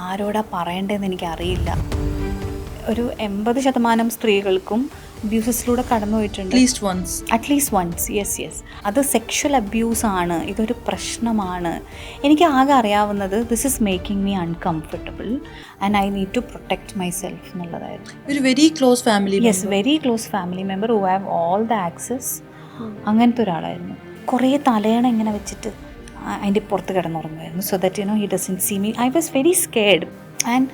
ആരോടാ പറയേണ്ടതെന്ന് എനിക്കറിയില്ല. ഒരു 80% സ്ത്രീകൾക്കും അബ്യൂസസിലൂടെ കടന്നു പോയിട്ടുണ്ട്. At least once. യെസ്. അത് സെക്ഷൽ അബ്യൂസാണ്, ഇതൊരു പ്രശ്നമാണ്. എനിക്ക് ആകെ അറിയാവുന്നത് this is making me uncomfortable and I need to protect myself എന്നുള്ളതായിരുന്നു. ഒരു very close family member who have all the access. അങ്ങനത്തെ ഒരാളായിരുന്നു. കുറേ തലയണ ഇങ്ങനെ വെച്ചിട്ട് അതിൻ്റെ പുറത്ത് കിടന്നുറങ്ങുമായിരുന്നു. So that he doesn't see me. I was very scared and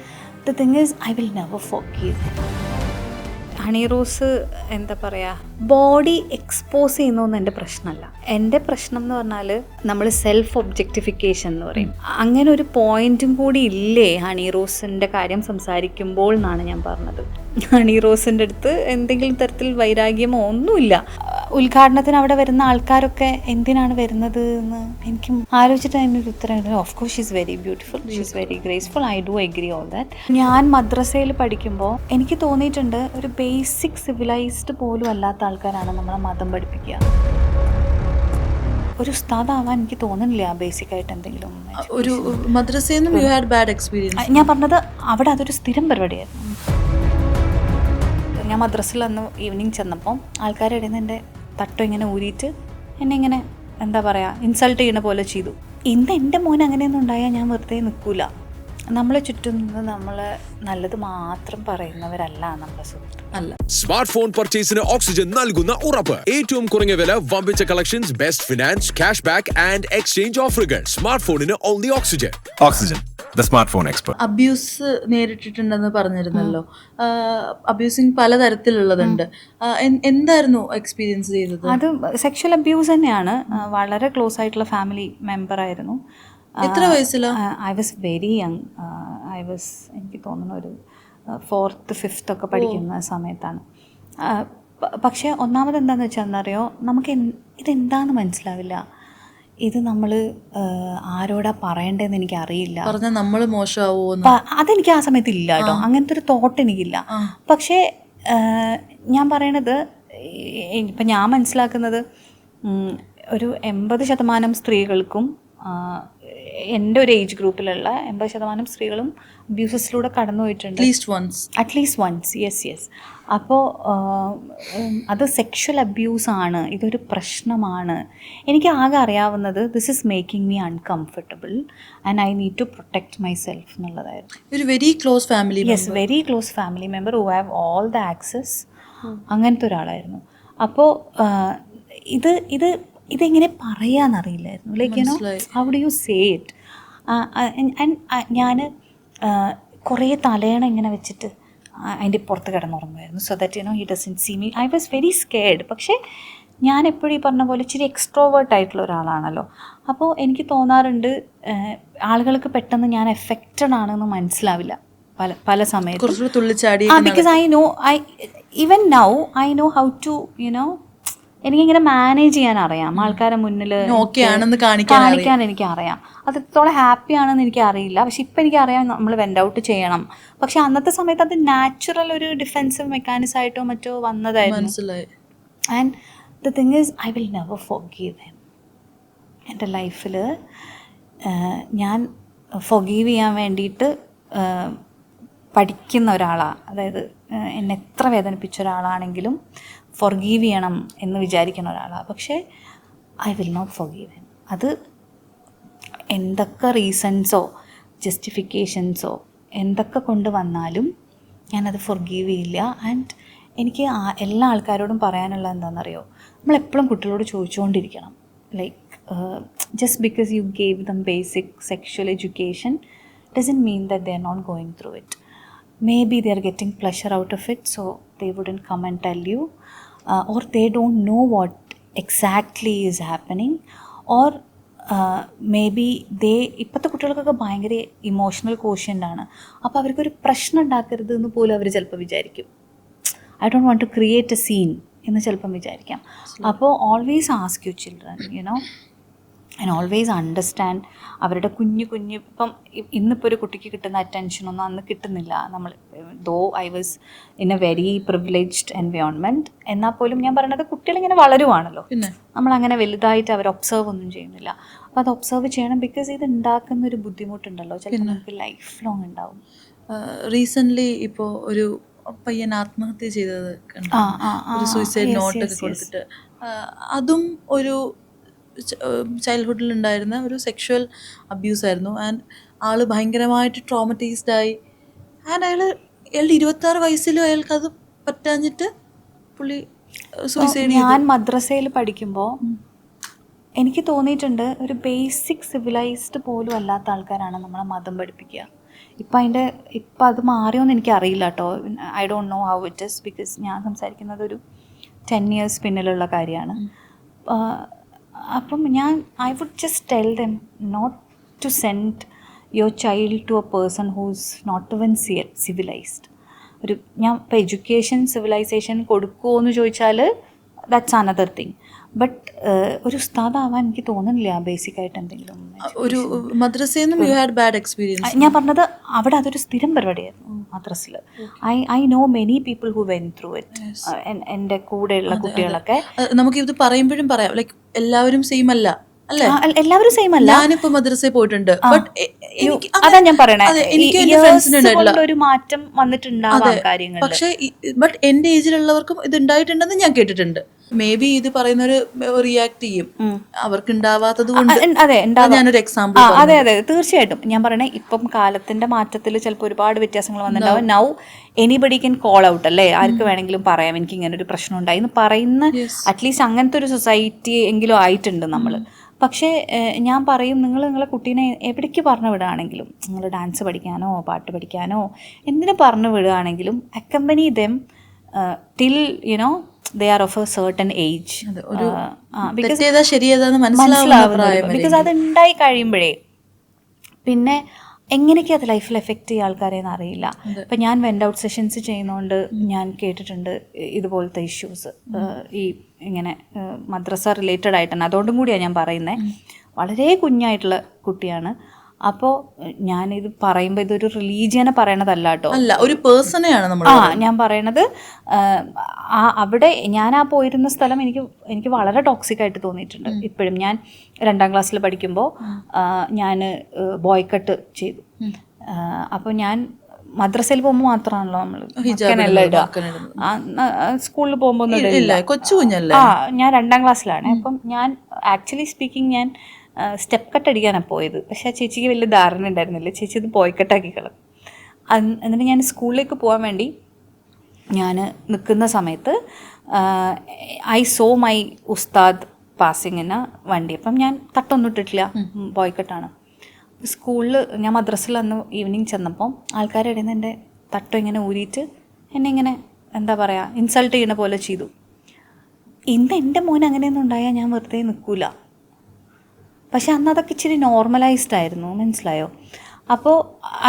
the thing is I will never forgive. Honey Rose എന്താ പറയുക, ബോഡി എക്സ്പോസ് ചെയ്യുന്നതൊന്നും എൻ്റെ പ്രശ്നമല്ല. എൻ്റെ പ്രശ്നം എന്ന് പറഞ്ഞാൽ നമ്മൾ സെൽഫ് ഒബ്ജക്റ്റിഫിക്കേഷൻ എന്ന് പറയും. അങ്ങനെ ഒരു പോയിന്റും കൂടി ഇല്ലേ ഹണി റോസിൻ്റെ കാര്യം സംസാരിക്കുമ്പോൾ എന്നാണ് ഞാൻ പറഞ്ഞത്. ഹണി റോസിൻ്റെ അടുത്ത് എന്തെങ്കിലും തരത്തിൽ വൈരാഗ്യമോ ഒന്നുമില്ല. ഉദ്ഘാടനത്തിന് അവിടെ വരുന്ന ആൾക്കാരൊക്കെ എന്തിനാണ് വരുന്നത് എന്ന് എനിക്ക് ആലോചിച്ചിട്ട് അതിനൊരു ഉത്തരം. Of course she is very beautiful, she is very graceful, I do agree all that. ഞാൻ മദ്രസയിൽ പഠിക്കുമ്പോൾ എനിക്ക് തോന്നിയിട്ടുണ്ട് ഒരു ബേസിക് സിവിലൈസ്ഡ് പോലും അല്ലാത്ത ആൾക്കാരാണ് നമ്മളെ മതം പഠിപ്പിക്കുക. ഒരു ഉസ്താദാവാൻ എനിക്ക് തോന്നുന്നില്ല ബേസിക്കായിട്ട് എന്തെങ്കിലും. ഒരു മദ്രസയിൽ യു ഹാഡ് ബാഡ് എക്സ്പീരിയൻസ്? ഞാൻ പറഞ്ഞത് അവിടെ അതൊരു സ്ഥിരം പരിപാടിയായിരുന്നു. ഞാൻ മദ്രസയിൽ അന്ന് ഈവനിങ് ചെന്നപ്പോൾ ആൾക്കാരുടെ ഇടയിൽ നിന്ന് എൻ്റെ തട്ടം ഇങ്ങനെ ഊരിയിട്ട് എന്നെ ഇങ്ങനെ എന്താ പറയുക ഇൻസൾട്ട് ചെയ്യുന്ന പോലെ ചെയ്തു. ഇന്ന് എൻ്റെ മോൻ അങ്ങനെയൊന്നും ഉണ്ടായാൽ ഞാൻ വെറുതെ നിൽക്കില്ല. നമ്മളെ ചുറ്റും നിന്ന് നമ്മളെ നല്ലത് മാത്രം പറയുന്നവരല്ല നമ്മുടെ സുഹൃത്ത്. അല്ല. സ്മാർട്ട് ഫോൺ പർച്ചേസിന് ഓക്സിജൻ നൽകുന്ന ഉറപ്പ്. ഏറ്റവും കുറഞ്ഞ വില, വമ്പിച്ച collections, best finance, cash back and exchange ഓഫറുകൾ. സ്മാർട്ട് ഫോണിന് only Oxygen. Oxygen, the smartphone expert. Abuse നേരിട്ടിട്ടുണ്ടെന്ന് പറഞ്ഞിരുന്നല്ലോ. അബ്യൂസിങ് പലതരത്തിലുള്ളതുണ്ട്. എന്തായിരുന്നു എക്സ്പീരിയൻസ് ചെയ്തത്? അത് സെക്ഷൽ അബ്യൂസ് തന്നെയാണ്. വളരെ ക്ലോസ് ആയിട്ടുള്ള ഫാമിലി മെമ്പർ ആയിരുന്നു. എത്ര വയസ്സിലാ? I was very young. എനിക്ക് തോന്നുന്നു ഒരു 4th 5th ഒക്കെ പഠിക്കുന്ന സമയത്താണ്. പക്ഷേ ഒന്നാമത് എന്താണെന്ന് വെച്ചാൽ എന്നറിയോ, നമുക്ക് ഇതെന്താണെന്ന് മനസ്സിലാവില്ല. ഇത് നമ്മൾ ആരോടാ പറയേണ്ടതെന്ന് എനിക്ക് അറിയില്ല. പറഞ്ഞാൽ നമ്മൾ മോശമാവോ അതെനിക്ക് ആ സമയത്ത് ഇല്ല കേട്ടോ. അങ്ങനത്തെ ഒരു തോട്ട് എനിക്കില്ല. പക്ഷേ ഞാൻ പറയണത് ഇപ്പം ഞാൻ മനസ്സിലാക്കുന്നത് ഒരു 80% സ്ത്രീകൾക്കും എൻ്റെ ഒരു ഏജ് ഗ്രൂപ്പിലുള്ള 80% സ്ത്രീകളും അബ്യൂസസിലൂടെ കടന്നു പോയിട്ടുണ്ട്. At least once. യെസ്. അപ്പോൾ അത് സെക്ഷൽ അബ്യൂസാണ്, ഇതൊരു പ്രശ്നമാണ്. എനിക്ക് ആകെ അറിയാവുന്നത് this is making me uncomfortable and I need to protect myself എന്നുള്ളതായിരുന്നു. ഒരു very close family member who have all the access. അങ്ങനത്തെ ഒരാളായിരുന്നു. അപ്പോൾ ഇതെങ്ങനെ പറയാന്നറിയില്ലായിരുന്നു. Like you know how do you say it. ഞാൻ കുറേ തലയണ ഇങ്ങനെ വെച്ചിട്ട് അതിൻ്റെ പുറത്ത് കിടന്നുറങ്ങുമായിരുന്നു. So that he doesn't see me. I was very scared. പക്ഷേ ഞാൻ എപ്പോഴും ഈ പറഞ്ഞ പോലെ ഇച്ചിരി എക്സ്ട്രോവേർട്ട് ആയിട്ടുള്ള ഒരാളാണല്ലോ. അപ്പോൾ എനിക്ക് തോന്നാറുണ്ട് ആളുകൾക്ക് പെട്ടെന്ന് ഞാൻ എഫക്റ്റഡ് ആണെന്ന് മനസ്സിലാവില്ല പല സമയത്തും. Because even now I know how to എനിക്കിങ്ങനെ മാനേജ് ചെയ്യാൻ അറിയാം. ആൾക്കാരെ മുന്നിൽ കാണിക്കാൻ എനിക്കറിയാം. അത് എത്രത്തോളം ഹാപ്പി ആണെന്ന് എനിക്കറിയില്ല. പക്ഷെ ഇപ്പം എനിക്കറിയാം നമ്മൾ വെൻ്റ് ഔട്ട് ചെയ്യണം. പക്ഷെ അന്നത്തെ സമയത്ത് അത് നാച്ചുറൽ ഒരു ഡിഫെൻസീവ് മെക്കാനിസം ആയിട്ടോ മറ്റോ വന്നതായിരുന്നു. And the thing is I will never forgive him. എൻ്റെ ലൈഫിൽ ഞാൻ ഫോർഗീവ് ചെയ്യാൻ വേണ്ടിയിട്ട് പഠിക്കുന്ന ഒരാളാണ്. അതായത് എന്നെ എത്ര വേദനിപ്പിച്ച ഒരാളാണെങ്കിലും ഫോർഗീവ് ചെയ്യണം എന്ന് വിചാരിക്കുന്ന ഒരാളാണ്. പക്ഷേ I will not forgive him. അത് എന്തൊക്കെ റീസൺസോ ജസ്റ്റിഫിക്കേഷൻസോ എന്തൊക്കെ കൊണ്ട് വന്നാലും ഞാനത് ഫോർഗീവ് ചെയ്യില്ല. ആൻഡ് എനിക്ക് എല്ലാ ആൾക്കാരോടും പറയാനുള്ള എന്താണെന്നറിയോ, നമ്മളെപ്പോഴും കുട്ടികളോട് ചോദിച്ചുകൊണ്ടിരിക്കണം. Like just because you gave them basic sexual education doesn't mean that they are not going through it. Maybe they are getting pleasure out of it, so they wouldn't come and tell you, or they don't know what exactly is happening, or maybe ഇപ്പോഴത്തെ കുട്ടികൾക്കൊക്കെ ഭയങ്കര emotional quotient ആണ്. അപ്പോൾ അവർക്കൊരു പ്രശ്നം ഉണ്ടാക്കരുത് എന്ന് പോലും അവർ ചിലപ്പോൾ വിചാരിക്കും. I don't want to create a scene എന്ന് ചിലപ്പം വിചാരിക്കാം. അപ്പോൾ always ask you children and always understand അവരുടെ കുഞ്ഞ് ഇപ്പം ഇന്നിപ്പോൾ ഒരു കുട്ടിക്ക് കിട്ടുന്ന അറ്റൻഷനൊന്നും അന്ന് കിട്ടുന്നില്ല. നമ്മൾ though I was in a very privileged environment, എന്നാൽ പോലും ഞാൻ പറയുന്നത് കുട്ടികളിങ്ങനെ വളരുവാണല്ലോ. നമ്മളങ്ങനെ വലുതായിട്ട് അവർ ഒബ്സർവ് ഒന്നും ചെയ്യുന്നില്ല. അപ്പോൾ അത് ഒബ്സർവ് ചെയ്യണം. ബിക്കോസ് ഇത് ഉണ്ടാക്കുന്ന ഒരു ബുദ്ധിമുട്ടുണ്ടല്ലോ, ചിലപ്പോൾ നമുക്ക് ലൈഫ് ലോങ് ഉണ്ടാവും. റീസെൻ്റ്ലി ഇപ്പോൾ ഒരു പയ്യൻ ആത്മഹത്യ ചെയ്തത് കണ്ടു. ഒരു സൂയിസൈഡ് നോട്ടൊക്കെ കൊടുത്തിട്ട്. അതും ഒരു ചൈൽഡ്ഹുഡിൽ ഉണ്ടായിരുന്ന ഒരു സെക്ഷുവൽ അബ്യൂസ് ആയിരുന്നു. ആൻഡ് ആള് ഭയങ്കരമായിട്ട് ട്രോമറ്റൈസ്ഡ് ആയി. ആൻഡ് അയാളുടെ 26 വയസ്സിലും അയാൾക്കത് പറ്റാഞ്ഞിട്ട് പുള്ളി സൂയിസൈഡ് ചെയ്തു. ഞാൻ മദ്രസയിൽ പഠിക്കുമ്പോൾ എനിക്ക് തോന്നിയിട്ടുണ്ട് ഒരു ബേസിക് സിവിലൈസ്ഡ് പോലും അല്ലാത്ത ആൾക്കാരാണ് നമ്മളെ മതം പഠിപ്പിക്കുക. ഇപ്പം അത് മാറിയോന്ന് എനിക്കറിയില്ല കേട്ടോ. I don't know how it is, because ഞാൻ സംസാരിക്കുന്നത് ഒരു 10 years പിന്നിലുള്ള കാര്യമാണ്. അപ്പം I would just tell them not to send your child to a person who's not even civilised. ഞാൻ ഇപ്പോൾ എഡ്യൂക്കേഷൻ സിവിലൈസേഷൻ കൊടുക്കുമോ എന്ന് ചോദിച്ചാൽ ദാറ്റ്സ് അനദർ തിങ്. ബട്ട് ഒരു ഉസ്താദാവാൻ എനിക്ക് തോന്നുന്നില്ല ബേസിക്കായിട്ട് എന്തെങ്കിലും. ഒരു മദ്രസയിൽ നിന്നും യു ഹാഡ് ബാഡ് എക്സ്പീരിയൻസ്? ഞാൻ പറഞ്ഞത് അവിടെ അതൊരു സ്ഥിരം പരിപാടിയായിരുന്നു മദ്രസയിൽ. I know many people who went through it. എൻ്റെ കൂടെയുള്ള കുട്ടികളൊക്കെ. നമുക്കിത് പറയുമ്പോഴും പറയാം, ലൈക്ക് എല്ലാവരും സെയിം അല്ല അല്ലേ? എല്ലാവരും സെയിം അല്ല. ഞാനിപ്പോ മദ്രസയിൽ പോയിട്ടുണ്ട്. അതാ ഞാൻ പറയണേ, ഒരു മാറ്റം വന്നിട്ടുണ്ടാവാം കാര്യങ്ങൾ. പക്ഷെ ബട്ട് എന്റെ ഏജിലുള്ളവർക്കും ഇത് ഉണ്ടായിട്ടുണ്ടെന്ന് ഞാൻ കേട്ടിട്ടുണ്ട്. മേ ബി ഇത് പറയുന്നവര് റിയാക്ട് ചെയ്യും, അവർക്ക് ഉണ്ടാവാത്തത് കൊണ്ട്. ഞാനൊരു എക്സാമ്പിൾ. അതെ തീർച്ചയായിട്ടും. ഞാൻ പറയണേ, ഇപ്പം കാലത്തിന്റെ മാറ്റത്തിൽ ചിലപ്പോൾ ഒരുപാട് വ്യത്യാസങ്ങൾ വന്നിട്ടുണ്ടാവും. Now anybody can call out അല്ലേ, ആർക്ക് വേണമെങ്കിലും പറയാം എനിക്ക് ഇങ്ങനെ ഒരു പ്രശ്നം ഉണ്ടായി എന്ന് പറയുന്ന അറ്റ്ലീസ്റ്റ് അങ്ങനത്തെ ഒരു സൊസൈറ്റി എങ്കിലും ആയിട്ടുണ്ട് നമ്മൾ. പക്ഷേ ഞാൻ പറയും, നിങ്ങളെ കുട്ടീനെ എവിടേക്ക് പറഞ്ഞു വിടുകയാണെങ്കിലും, നിങ്ങൾ ഡാൻസ് പഠിക്കാനോ പാട്ട് പഠിക്കാനോ എന്തിനു പറഞ്ഞു വിടുകയാണെങ്കിലും accompany them till you know they are of a certain age. Because അത് ഉണ്ടായി കഴിയുമ്പോഴേ പിന്നെ എങ്ങനെയൊക്കെ അത് ലൈഫിൽ എഫക്റ്റ് ചെയ്യുക ആൾക്കാരെന്ന് അറിയില്ല. ഇപ്പം ഞാൻ വെൻഡ് ഔട്ട് സെഷൻസ് ചെയ്യുന്നതുകൊണ്ട് ഞാൻ കേട്ടിട്ടുണ്ട് ഇതുപോലത്തെ ഇഷ്യൂസ് ഈ ഇങ്ങനെ മദ്രസ റിലേറ്റഡ് ആയിട്ട് തന്നെ. അതുകൊണ്ടും കൂടിയാണ് ഞാൻ പറയുന്നത്. വളരെ കുഞ്ഞായിട്ടുള്ള കുട്ടിയാണ്. അപ്പോൾ ഞാനിത് പറയുമ്പോൾ ഇതൊരു റിലീജിയനെ പറയണതല്ല കേട്ടോ, അല്ല, ഒരു പേഴ്സണെയാണ് നമ്മൾ. ഞാൻ പറയണത് അവിടെ ഞാൻ പോയിരുന്ന സ്ഥലം എനിക്ക് വളരെ ടോക്സിക് ആയിട്ട് തോന്നിയിട്ടുണ്ട് ഇപ്പോഴും. ഞാൻ 2ാം ക്ലാസ്സിൽ പഠിക്കുമ്പോൾ ഞാൻ ബോയ്ക്കട്ട് ചെയ്തു. അപ്പോൾ ഞാൻ മദ്രസയിൽ പോകുമ്പോൾ മാത്രമാണല്ലോ നമ്മൾ സ്കൂളിൽ പോകുമ്പോൾ ഞാൻ 2ാം ക്ലാസ്സിലാണ്. അപ്പം ഞാൻ ആക്ച്വലി സ്പീക്കിംഗ് ഞാൻ സ്റ്റെപ്പ് കട്ട് അടിക്കാനാണ് പോയത്. പക്ഷേ ആ ചേച്ചിക്ക് വലിയ ധാരണ ഉണ്ടായിരുന്നില്ല. ചേച്ചി ഇത് ബോയ്ക്കട്ടാക്കി കളഞ്ഞു. എന്നിട്ട് ഞാൻ സ്കൂളിലേക്ക് പോകാൻ വേണ്ടി ഞാൻ നിൽക്കുന്ന സമയത്ത് ഐ സോ മൈ ഉസ്താദ് പാസിങ്ങിന് വണ്ടി. അപ്പം ഞാൻ തട്ടൊന്നും ഇട്ടിട്ടില്ല, ബോയ്ക്കട്ടാണ്. സ്കൂളിൽ ഞാൻ മദ്രസയിൽ അന്ന് ഈവനിങ് ചെന്നപ്പം ആൾക്കാരുടെ ഇടയിൽ നിന്ന് എൻ്റെ തട്ടം ഇങ്ങനെ ഊരിയിട്ട് എന്നെ ഇങ്ങനെ എന്താ പറയുക ഇൻസൾട്ട് ചെയ്യുന്ന പോലെ ചെയ്തു. ഇന്ന് എൻ്റെ മോൻ അങ്ങനെയൊന്നും ഉണ്ടായാൽ ഞാൻ വെറുതെ നിൽക്കില്ല. പക്ഷെ അന്ന് അതൊക്കെ ഇച്ചിരി നോർമലൈസ്ഡ് ആയിരുന്നു, മനസ്സിലായോ? അപ്പോൾ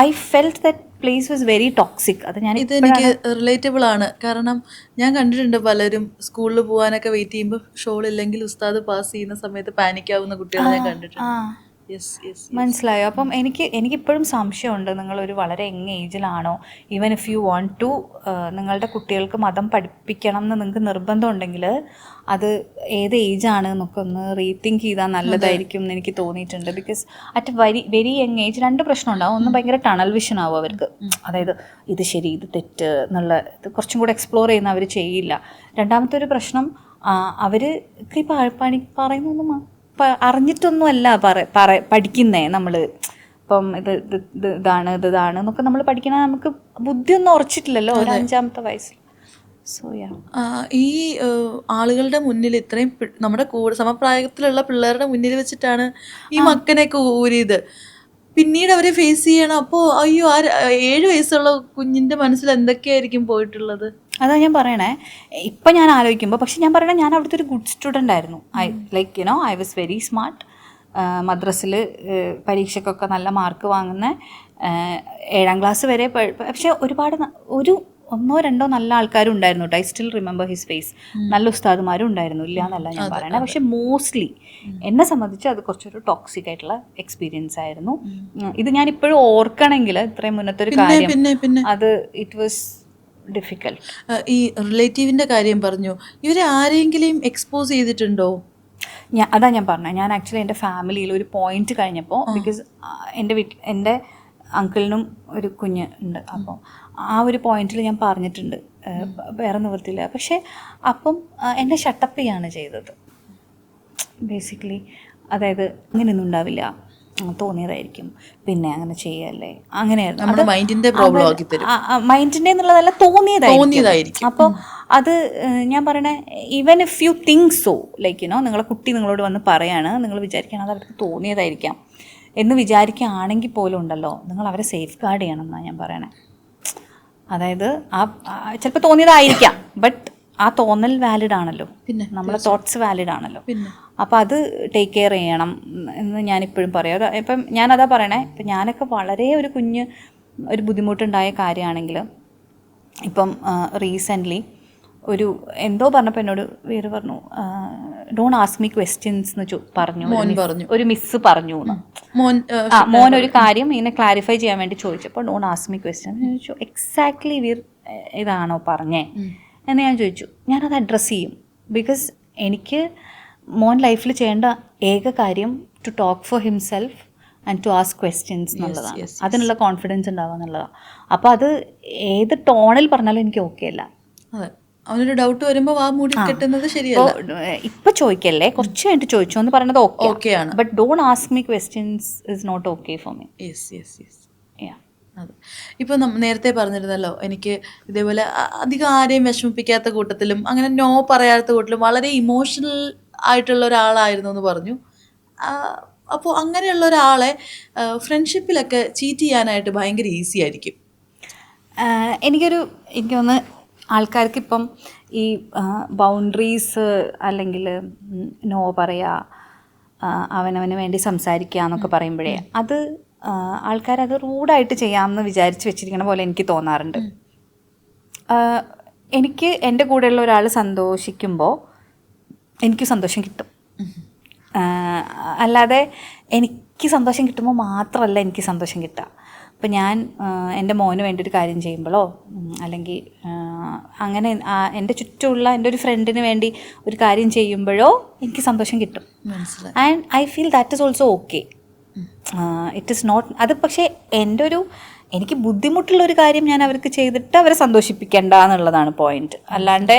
I felt that place was very toxic. അത് എനിക്ക് റിലേറ്റബിൾ ആണ്. കാരണം ഞാൻ കണ്ടിട്ടുണ്ട് പലരും സ്കൂളിൽ പോകാനൊക്കെ വെയിറ്റ് ചെയ്യുമ്പോൾ ഷോൾ ഇല്ലെങ്കിൽ ഉസ്താദ് പാസ് ചെയ്യുന്ന സമയത്ത് പാനിക് ആവുന്ന കുട്ടികളെ ഞാൻ കണ്ടിട്ടുണ്ട്. മനസ്സിലായോ? അപ്പം എനിക്കിപ്പോഴും സംശയമുണ്ട്, നിങ്ങളൊരു വളരെ യങ് ഏജിലാണോ, even if you want to നിങ്ങളുടെ കുട്ടികൾക്ക് മതം പഠിപ്പിക്കണം എന്ന് നിങ്ങൾക്ക് നിർബന്ധം ഉണ്ടെങ്കിൽ അത് ഏത് ഏജാണ് എന്നൊക്കെ ഒന്ന് റീതിങ്ക് ചെയ്താൽ നല്ലതായിരിക്കും എന്ന് എനിക്ക് തോന്നിയിട്ടുണ്ട്. Because at very young age 2 പ്രശ്നം ഉണ്ടാവും. ഒന്ന് ഭയങ്കര ടണൽ വിഷൻ ആവും അവർക്ക്, അതായത് ഇത് ശരി ഇത് തെറ്റ് എന്നുള്ള ഇത് കുറച്ചും കൂടെ എക്സ്പ്ലോർ ചെയ്യുന്ന അവർ ചെയ്യില്ല. രണ്ടാമത്തെ ഒരു പ്രശ്നം, അവർക്ക് ഈ പറയുന്നൊന്നും അറിഞ്ഞിട്ടൊന്നുമല്ല പഠിക്കുന്നേ. നമ്മൾ ഇപ്പം ഇതാണ് എന്നൊക്കെ നമ്മൾ പഠിക്കണ നമുക്ക് ബുദ്ധിയൊന്നും ഉറച്ചിട്ടില്ലല്ലോ ഒരു 5ാമത്തെ വയസ്സിൽ. സോ ഈ ആളുകളുടെ മുന്നിൽ ഇത്രയും നമ്മുടെ കൂടെ സമപ്രായത്തിലുള്ള പിള്ളേരുടെ മുന്നിൽ വെച്ചിട്ടാണ് ഈ മക്കനെയൊക്കെ ഊരിയത്. പിന്നീട് അവരെ ഫേസ് ചെയ്യണം. അപ്പോൾ അയ്യോ, 7 വയസ്സുള്ള കുഞ്ഞിൻ്റെ മനസ്സിൽ എന്തൊക്കെയായിരിക്കും പോയിട്ടുള്ളത്? അതാ ഞാൻ പറയണേ. ഇപ്പം ഞാൻ ആലോചിക്കുമ്പോൾ, പക്ഷെ ഞാൻ പറയണേ, ഞാൻ അവിടുത്തെ ഒരു ഗുഡ് സ്റ്റുഡൻ്റ് ആയിരുന്നു. I was very smart. മദ്രസിൽ പരീക്ഷയ്ക്കൊക്കെ നല്ല മാർക്ക് വാങ്ങുന്ന 7ാം ക്ലാസ് വരെ. പക്ഷെ ഒരുപാട് 1-2 നല്ല ആൾക്കാരും ഉണ്ടായിരുന്നു കേട്ടോ. I still remember his face. നല്ല ഉസ്താദുമാരും ഉണ്ടായിരുന്നു, ഇല്ല എന്നല്ല ഞാൻ പറയണേ. പക്ഷെ മോസ്റ്റ്ലി എന്നെ സംബന്ധിച്ച് അത് കുറച്ചൊരു ടോക്സിക് ആയിട്ടുള്ള എക്സ്പീരിയൻസ് ആയിരുന്നു. ഇത് ഞാൻ ഇപ്പോഴും ഓർക്കണമെങ്കിൽ ഇത്രയും മുന്നത്തെ ഒരു കാര്യം, അത് ഇറ്റ് വാസ് ഡിഫിക്കൽട്ട്. ഈ റിലേറ്റീവിൻ്റെ കാര്യം പറഞ്ഞു, ഇവരെ ആരെങ്കിലും എക്സ്പോസ് ചെയ്തിട്ടുണ്ടോ? അതാ ഞാൻ പറഞ്ഞത്, ഞാൻ ആക്ച്വലി എൻ്റെ ഫാമിലിയിൽ ഒരു പോയിന്റ് കഴിഞ്ഞപ്പോൾ, ബിക്കോസ് എൻ്റെ അങ്കിളിനും ഒരു കുഞ്ഞ് ഉണ്ട്, അപ്പോൾ ആ ഒരു പോയിന്റിൽ ഞാൻ പറഞ്ഞിട്ടുണ്ട് വേറെ നിവൃത്തിയില്ല. പക്ഷേ അപ്പം എന്നെ ഷട്ടപ്പ് ചെയ്യാണ് ചെയ്തത് ബേസിക്കലി. അതായത് അങ്ങനെയൊന്നും ഉണ്ടാവില്ല, തോന്നിയതായിരിക്കും, പിന്നെ അങ്ങനെ ചെയ്യല്ലേ, അങ്ങനെയായിരുന്നു മൈൻഡിൻ്റെ എന്നുള്ളതല്ല, തോന്നിയതായിരിക്കും. അപ്പോൾ അത് ഞാൻ പറയണേ, even if you think so, like നിങ്ങളെ കുട്ടി നിങ്ങളോട് വന്ന് പറയാണ്, നിങ്ങൾ വിചാരിക്കുകയാണ് അത് അവർക്ക് തോന്നിയതായിരിക്കാം എന്ന് വിചാരിക്കുകയാണെങ്കിൽ പോലും ഉണ്ടല്ലോ, നിങ്ങൾ അവരെ സേഫ് ഗാർഡ് ചെയ്യണം എന്നാണ് ഞാൻ പറയണേ. അതായത് ചിലപ്പോൾ തോന്നിയതായിരിക്കാം, ബട്ട് ആ തോന്നൽ വാലിഡ് ആണല്ലോ, പിന്നെ നമ്മളെ തോട്ട്സ് വാലിഡ് ആണല്ലോ. അപ്പോൾ അത് ടേക്ക് കെയർ ചെയ്യണം എന്ന് ഞാനിപ്പോഴും പറയാം. ഇപ്പം ഞാനതാ പറയണേ, ഇപ്പം ഞാനൊക്കെ വളരെ ഒരു ബുദ്ധിമുട്ടുണ്ടായ കാര്യമാണെങ്കിൽ, ഇപ്പം റീസെൻ്റ്ലി എന്തോ പറഞ്ഞപ്പോൾ എന്നോട് വേറെ പറഞ്ഞു, ഡോണ്ട് ആസ്ക് മീ ക്വസ്റ്റ്യൻസ് എന്ന് പറഞ്ഞു, ഒരു മിസ് പറഞ്ഞു എന്ന്. മോൻ ഒരു കാര്യം ഇങ്ങനെ ക്ലാരിഫൈ ചെയ്യാൻ വേണ്ടി ചോദിച്ചപ്പോൾ ഡോണ്ട് ആസ്ക് മീ ക്വസ്റ്റ്യൻസ് ചോദിച്ചു. എക്സാക്ട്ലി ഇതാണോ പറഞ്ഞേ എന്ന് ഞാൻ ചോദിച്ചു. ഞാനത് അഡ്രസ്സ് ചെയ്യും, ബിക്കോസ് എനിക്ക് മോൻ ലൈഫിൽ ചെയ്യേണ്ട ഏക കാര്യം to talk for himself and to ask questions എന്നുള്ളതാണ്. അതിനുള്ള കോൺഫിഡൻസ് ഉണ്ടാവുക എന്നുള്ളതാണ്. അപ്പോൾ അത് ഏത് ടോണിൽ പറഞ്ഞാലും എനിക്ക് ഓക്കെ അല്ല. അവനൊരു ഡൗട്ട് വരുമ്പോൾ ആ മൂടി കെട്ടുന്നത് ശരിയല്ല. ഇപ്പൊ ചോദിക്കല്ലേ, കുറച്ച് കഴിഞ്ഞിട്ട് ചോദിച്ചു എന്ന് പറയുന്നത് ഓക്കെയാണ്, but don't ask me questions is not okay for me. അതെ. ഇപ്പോൾ നേരത്തെ പറഞ്ഞിരുന്നല്ലോ, എനിക്ക് ഇതേപോലെ അധികം ആരെയും വിഷമിപ്പിക്കാത്ത കൂട്ടത്തിലും അങ്ങനെ നോ പറയാത്ത കൂട്ടത്തിലും വളരെ ഇമോഷണൽ ആയിട്ടുള്ള ഒരാളായിരുന്നു എന്ന് പറഞ്ഞു. അപ്പോൾ അങ്ങനെയുള്ള ഒരാളെ ഫ്രണ്ട്ഷിപ്പിലൊക്കെ ചീറ്റ് ചെയ്യാനായിട്ട് ഭയങ്കര ഈസി ആയിരിക്കും. എനിക്ക് തോന്നുന്നു ആൾക്കാർക്ക് ഇപ്പം ഈ ബൗണ്ടറീസ് അല്ലെങ്കിൽ നോ പറയുക, അവനവന് വേണ്ടി സംസാരിക്കുക എന്നൊക്കെ പറയുമ്പോഴേ അത് ആൾക്കാരത് റൂഡായിട്ട് ചെയ്യാമെന്ന് വിചാരിച്ച് വെച്ചിരിക്കണ പോലെ എനിക്ക് തോന്നാറുണ്ട്. എനിക്ക് എൻ്റെ കൂടെയുള്ള ഒരാൾ സന്തോഷിക്കുമ്പോൾ എനിക്ക് സന്തോഷം കിട്ടും. അല്ലാതെ എനിക്ക് സന്തോഷം കിട്ടുമ്പോൾ മാത്രമല്ല എനിക്ക് സന്തോഷം കിട്ടുക. ഇപ്പം ഞാൻ എൻ്റെ മോന് വേണ്ടി ഒരു കാര്യം ചെയ്യുമ്പോഴോ, അല്ലെങ്കിൽ അങ്ങനെ എൻ്റെ ചുറ്റുമുള്ള എൻ്റെ ഒരു ഫ്രണ്ടിന് വേണ്ടി ഒരു കാര്യം ചെയ്യുമ്പോഴോ എനിക്ക് സന്തോഷം കിട്ടും. And I feel that is also okay. It is not അത്. പക്ഷേ എനിക്ക് ബുദ്ധിമുട്ടുള്ളൊരു കാര്യം ഞാൻ അവർക്ക് ചെയ്തിട്ട് അവരെ സന്തോഷിപ്പിക്കേണ്ട എന്നുള്ളതാണ് പോയിന്റ്. അല്ലാണ്ട്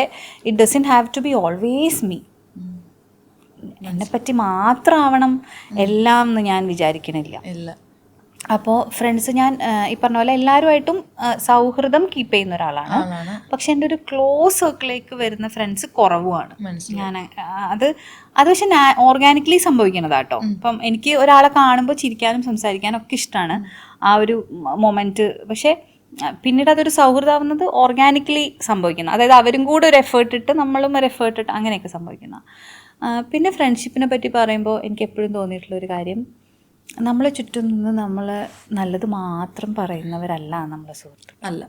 it doesn't have to be always me. എന്നെപ്പറ്റി മാത്രമാവണം എല്ലാം എന്ന് ഞാൻ വിചാരിക്കണില്ല. അപ്പോൾ ഫ്രണ്ട്സ്, ഞാൻ ഈ പറഞ്ഞ പോലെ എല്ലാവരുമായിട്ടും സൗഹൃദം കീപ്പ് ചെയ്യുന്ന ഒരാളാണ്. പക്ഷെ എൻ്റെ ഒരു ക്ലോസ് സർക്കിളിലേക്ക് വരുന്ന ഫ്രണ്ട്സ് കുറവുമാണ്. ഞാൻ അത് പക്ഷെ ഓർഗാനിക്കലി സംഭവിക്കുന്നതാട്ടോ. ഇപ്പം എനിക്ക് ഒരാളെ കാണുമ്പോൾ ചിരിക്കാനും സംസാരിക്കാനും ഒക്കെ ഇഷ്ടമാണ് ആ ഒരു മൊമെൻറ്റ്. പക്ഷേ പിന്നീട് അതൊരു സൗഹൃദമാവുന്നത് ഓർഗാനിക്കലി സംഭവിക്കുന്ന, അതായത് അവരും കൂടെ ഒരു എഫേർട്ട് ഇട്ട് നമ്മളും ഒരു എഫേർട്ട് ഇട്ട് അങ്ങനെയൊക്കെ സംഭവിക്കുന്ന. പിന്നെ ഫ്രണ്ട്ഷിപ്പിനെ പറ്റി പറയുമ്പോൾ എനിക്ക് എപ്പോഴും തോന്നിയിട്ടുള്ളൊരു കാര്യം, നമ്മളെ ചുറ്റും നിന്ന് നമ്മൾ നല്ലത് മാത്രം പറയുന്നവരല്ല നമ്മളെ സുഹൃത്ത്. അല്ല,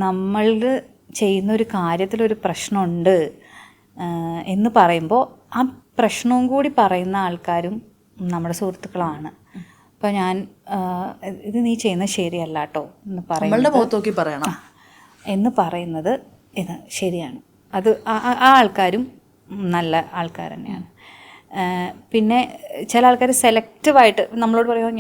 നമ്മൾ ചെയ്യുന്ന ഒരു കാര്യത്തിലൊരു പ്രശ്നമുണ്ട് എന്ന് പറയുമ്പോൾ ആ പ്രശ്നവും കൂടി പറയുന്ന ആൾക്കാരും നമ്മുടെ സുഹൃത്തുക്കളാണ്. അപ്പോൾ ഞാൻ ഇത് നീ ചെയ്യുന്നത് ശരിയല്ല കേട്ടോ എന്ന് പറയുന്നത് ഇത് ശരിയാണ്. അത് ആ ആൾക്കാരും നല്ല ആൾക്കാർ തന്നെയാണ്. പിന്നെ ചില ആൾക്കാർ സെലക്റ്റീവായിട്ട് നമ്മളോട് പറയുമ്പോൾ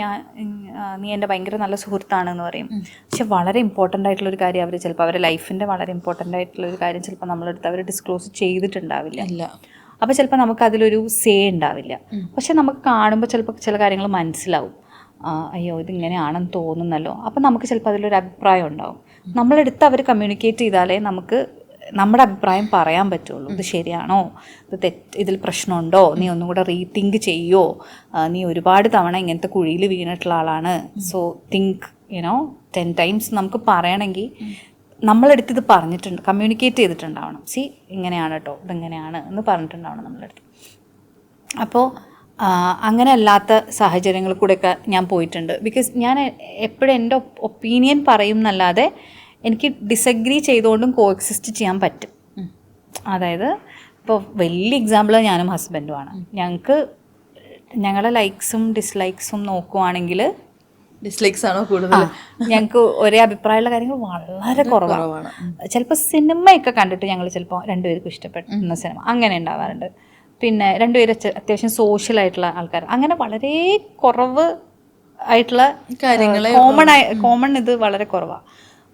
നീ എൻ്റെ ഭയങ്കര നല്ല സുഹൃത്താണെന്ന് പറയും. പക്ഷെ വളരെ ഇമ്പോർട്ടൻ്റ് ആയിട്ടുള്ളൊരു കാര്യം അവർ ചിലപ്പോൾ അവരുടെ ലൈഫിൻ്റെ വളരെ ഇമ്പോർട്ടൻ്റ് ആയിട്ടുള്ളൊരു കാര്യം ചിലപ്പോൾ നമ്മളെടുത്ത് അവർ ഡിസ്ക്ലോസ് ചെയ്തിട്ടുണ്ടാവില്ല. അപ്പോൾ ചിലപ്പോൾ നമുക്കതിലൊരു സേ ഉണ്ടാവില്ല. പക്ഷെ നമുക്ക് കാണുമ്പോൾ ചിലപ്പോൾ ചില കാര്യങ്ങൾ മനസ്സിലാവും. അയ്യോ ഇതിങ്ങനെയാണെന്ന് തോന്നുന്നല്ലോ. അപ്പം നമുക്ക് ചിലപ്പോൾ അതിലൊരു അഭിപ്രായം ഉണ്ടാവും. നമ്മളെടുത്ത് അവർ കമ്മ്യൂണിക്കേറ്റ് ചെയ്താലേ നമുക്ക് നമ്മുടെ അഭിപ്രായം പറയാൻ പറ്റുള്ളൂ. ഇത് ശരിയാണോ, ഇതിൽ പ്രശ്നമുണ്ടോ, നീ ഒന്നും കൂടെ റീതിങ്ക് ചെയ്യുമോ, നീ ഒരുപാട് തവണ ഇങ്ങനത്തെ കുഴിയിൽ വീണിട്ടുള്ള ആളാണ്, സോ തിങ്ക് 10 times നമുക്ക് പറയണമെങ്കിൽ നമ്മളെടുത്ത് ഇത് പറഞ്ഞിട്ടുണ്ട്, കമ്മ്യൂണിക്കേറ്റ് ചെയ്തിട്ടുണ്ടാവണം. ഇങ്ങനെയാണ് കേട്ടോ, ഇതെങ്ങനെയാണ് എന്ന് പറഞ്ഞിട്ടുണ്ടാവണം നമ്മളെടുത്ത്. അപ്പോൾ അങ്ങനെ അല്ലാത്ത സാഹചര്യങ്ങളിൽ കൂടെയൊക്കെ ഞാൻ പോയിട്ടുണ്ട്. ബിക്കോസ് ഞാൻ എപ്പോഴും എൻ്റെ ഒപ്പീനിയൻ പറയും എന്നല്ലാതെ എനിക്ക് ഡിസഗ്രി ചെയ്തുകൊണ്ടും കോഎക്സിസ്റ്റ് ചെയ്യാൻ പറ്റും. അതായത് ഇപ്പോൾ വലിയ എക്സാമ്പിൾ ഞാനും ഹസ്ബൻഡുമാണ്. ഞങ്ങളുടെ ലൈക്സും ഡിസ്ലൈക്സും നോക്കുവാണെങ്കിൽ ഡിസ്ലൈക്സ് ആണോ കൂടുതൽ? ഞങ്ങൾക്ക് ഒരേ അഭിപ്രായമുള്ള കാര്യങ്ങൾ വളരെ കുറവാണ്. ചിലപ്പോൾ സിനിമയൊക്കെ കണ്ടിട്ട് ഞങ്ങൾ ചിലപ്പോൾ രണ്ടുപേർക്കും ഇഷ്ടപ്പെടുന്ന സിനിമ അങ്ങനെ ഉണ്ടാവാറുണ്ട്. പിന്നെ രണ്ടുപേരും അത്യാവശ്യം സോഷ്യൽ ആയിട്ടുള്ള ആൾക്കാർ, അങ്ങനെ വളരെ കുറവ് ആയിട്ടുള്ള കാര്യങ്ങളെ കോമൺ ഇത് വളരെ കുറവാണ്.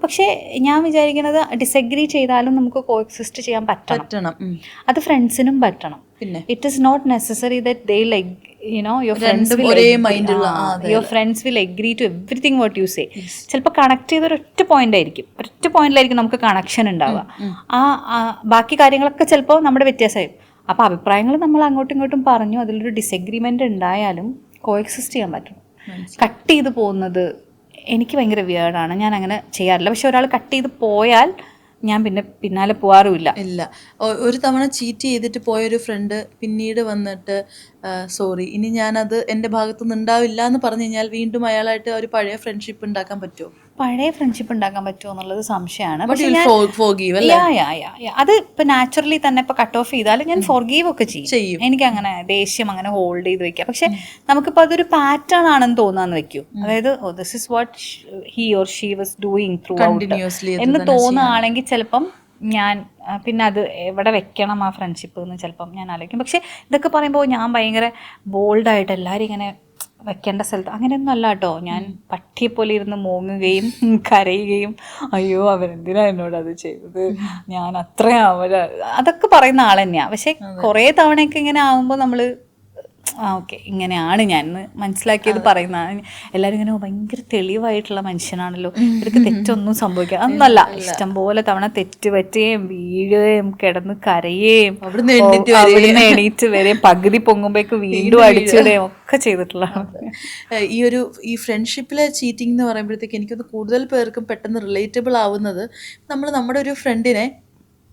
പക്ഷേ ഞാൻ വിചാരിക്കുന്നത് ഡിസഗ്രി ചെയ്താലും നമുക്ക് കോഎക്സിസ്റ്റ് ചെയ്യാൻ പറ്റണം. അത് ഫ്രണ്ട്സിനും പറ്റണം. It is not necessary that they like your friends will agree to everything what you say. ചിലപ്പോൾ കണക്ട് ചെയ്ത ഒരൊറ്റ പോയിന്റിലായിരിക്കും നമുക്ക് കണക്ഷൻ ഉണ്ടാവുക. ബാക്കി കാര്യങ്ങളൊക്കെ ചിലപ്പോൾ നമ്മുടെ വ്യത്യാസമായിരിക്കും. അപ്പോൾ അഭിപ്രായങ്ങൾ നമ്മൾ അങ്ങോട്ടും ഇങ്ങോട്ടും പറഞ്ഞു, അതിലൊരു ഡിസഗ്രിമെന്റ് ഉണ്ടായാലും കോഎക്സിസ്റ്റ് ചെയ്യാൻ പറ്റണം. കട്ട് ചെയ്ത് പോകുന്നത് എനിക്ക് ഭയങ്കര വിയേർഡാണ്. ഞാൻ അങ്ങനെ ചെയ്യാറില്ല. പക്ഷെ ഒരാൾ കട്ട് ചെയ്ത് പോയാൽ ഞാൻ പിന്നാലെ പോകാറുമില്ല. ഒരു തവണ ചീറ്റ് ചെയ്തിട്ട് പോയൊരു ഫ്രണ്ട് പിന്നീട് വന്നിട്ട് സോറി, ഇനി ഞാനത് എൻ്റെ ഭാഗത്തുനിന്ന് ഉണ്ടാവില്ല എന്ന് പറഞ്ഞു കഴിഞ്ഞാൽ വീണ്ടും അയാളായിട്ട് ഒരു പഴയ ഫ്രണ്ട്ഷിപ്പ് ഉണ്ടാക്കാൻ പറ്റുമോ? പഴയ ഫ്രണ്ട്ഷിപ്പ് ഉണ്ടാക്കാൻ പറ്റുമോ എന്നുള്ളത് സംശയമാണ്. അത് ഇപ്പൊ നാച്ചുറലി തന്നെ ഇപ്പൊ കട്ട് ഓഫ് ചെയ്താലും ഞാൻ ഫോർഗീവ് ഒക്കെ ചെയ്യും. എനിക്ക് അങ്ങനെ ദേഷ്യം അങ്ങനെ ഹോൾഡ് ചെയ്ത് വെക്കാം. പക്ഷെ നമുക്കിപ്പോൾ അതൊരു പാറ്റേൺ ആണെന്ന് തോന്നാന്ന് വെക്കൂ. അതായത് this is what he or she was doing through out എന്ന് തോന്നുകയാണെങ്കിൽ ചിലപ്പം ഞാൻ പിന്നെ അത് എവിടെ വെക്കണം ആ ഫ്രണ്ട്ഷിപ്പ് എന്ന് ചിലപ്പം ഞാൻ ആലോചിക്കും. പക്ഷെ ഇതൊക്കെ പറയുമ്പോൾ ഞാൻ ഭയങ്കര ബോൾഡായിട്ട് എല്ലാവരും ഇങ്ങനെ വെക്കേണ്ട സ്ഥലത്ത് അങ്ങനെയൊന്നും അല്ല കേട്ടോ. ഞാൻ പട്ടിയെപ്പോലെ ഇരുന്ന് മോങ്ങുകയും കരയുകയും അയ്യോ അവരെന്തിനാ എന്നോട് അത് ചെയ്തത്, ഞാൻ അത്രയും അതൊക്കെ പറയുന്ന ആൾ തന്നെയാണ്. പക്ഷെ കുറേ തവണയൊക്കെ ഇങ്ങനെ ആകുമ്പോൾ നമ്മൾ ഓക്കെ ഇങ്ങനെയാണ് ഞാൻ മനസ്സിലാക്കിയത് പറയുന്നതാണ്. എല്ലാവരും ഇങ്ങനെ ഭയങ്കര തെളിവായിട്ടുള്ള മനുഷ്യനാണല്ലോ, ഇവർക്ക് തെറ്റൊന്നും സംഭവിക്കുക അതൊന്നല്ല. ഇഷ്ടംപോലെ തവണ തെറ്റ് പറ്റുകയും വീഴുകയും കിടന്ന് കരയുകയും അവിടുന്ന് എണീറ്റ് വരെ പകുതി പൊങ്ങുമ്പോഴേക്ക് വീണ്ടും അടിച്ചിടുകയും ഒക്കെ ചെയ്തിട്ടുള്ളതാണ്. ഈ ഫ്രണ്ട്ഷിപ്പിലെ ചീറ്റിംഗ് എന്ന് പറയുമ്പോഴത്തേക്ക് എനിക്കൊന്ന് കൂടുതൽ പേർക്കും പെട്ടെന്ന് റിലേറ്റബിൾ ആവുന്നത്, നമ്മൾ നമ്മുടെ ഒരു ഫ്രണ്ടിനെ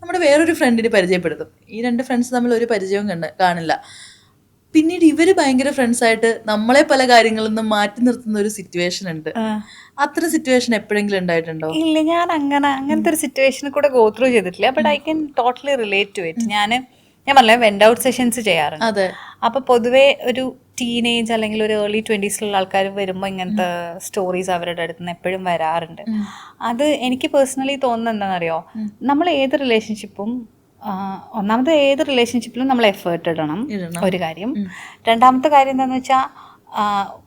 നമ്മുടെ വേറൊരു ഫ്രണ്ടിനെ പരിചയപ്പെടുത്തും. ഈ രണ്ട് ഫ്രണ്ട്സ് തമ്മിൽ ഒരു പരിചയവും കാണില്ല. പിന്നീട് ഇവര് ഭയങ്കര ഫ്രണ്ട്സായിട്ട് നമ്മളെ പല കാര്യങ്ങളിൽ നിന്നും മാറ്റി നിർത്തുന്ന ഒരു സിറ്റുവേഷൻ ഉണ്ട്. അത്തരം സിറ്റുവേഷൻ എപ്പോഴെങ്കിലും ഉണ്ടായിട്ടുണ്ടോ? ഇല്ല, ഞാൻ അങ്ങനത്തെ ഒരു സിറ്റുവേഷനിൽ കൂടെ ഗോ ത്രൂ ചെയ്തിട്ടില്ല. But I can totally relate to it. ഞാൻ പറഞ്ഞ വെൻഡ് ഔട്ട് സെഷൻസ് ചെയ്യാറുണ്ട്. അപ്പൊ പൊതുവെ ഒരു ടീനേജ് അല്ലെങ്കിൽ ഒരു ഏർലി 20s ആൾക്കാർ വരുമ്പോൾ ഇങ്ങനത്തെ സ്റ്റോറീസ് അവരുടെ അടുത്ത് നിന്ന് എപ്പോഴും വരാറുണ്ട്. അത് എനിക്ക് പേഴ്സണലി തോന്നുന്നത് എന്താണെന്നറിയോ, നമ്മൾ ഏത് റിലേഷൻഷിപ്പും ഒന്നാമത് ഏത് റിലേഷൻഷിപ്പിലും നമ്മൾ എഫേർട്ട് ഇടണം, ഒരു കാര്യം. രണ്ടാമത്തെ കാര്യം എന്താണെന്ന് വെച്ചാൽ